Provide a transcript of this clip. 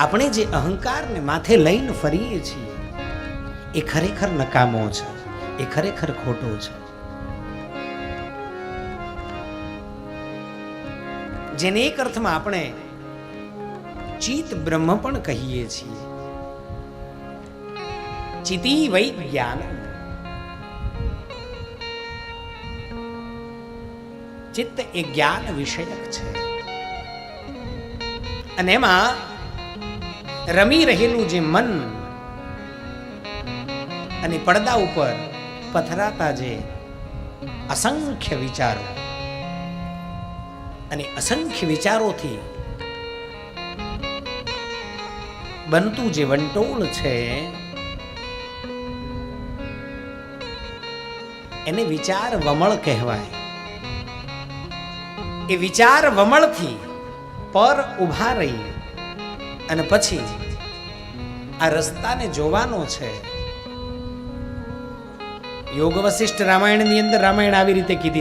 આપણે જે અહંકારને માથે લઈને ફરીએ છીએ એ ખરેખર નકામો છે, એ ખરેખર ખોટો છે. જેને એક અર્થમાં આપણે ચિત બ્રહ્મ પણ કહીએ છીએ. ચિતી વૈ જ્ઞાન. ચિત્ત એ જ્ઞાન વિષયક છે અને એમાં રમી રહેલું જે મન અને પડદા ઉપર પથરાતા જે અસંખ્ય વિચારો અને અસંખ્ય વિચારોથી બનતું જે વંટોળ છે એને વિચાર વમળ કહેવાય. એ વિચાર વમળથી પર ઊભા રહી અને પછી આ રસ્તાને જોવાનો છે. યોગ વશિષ્ઠ રામાયણની અંદર રામાયણ આવી રીતે કીધી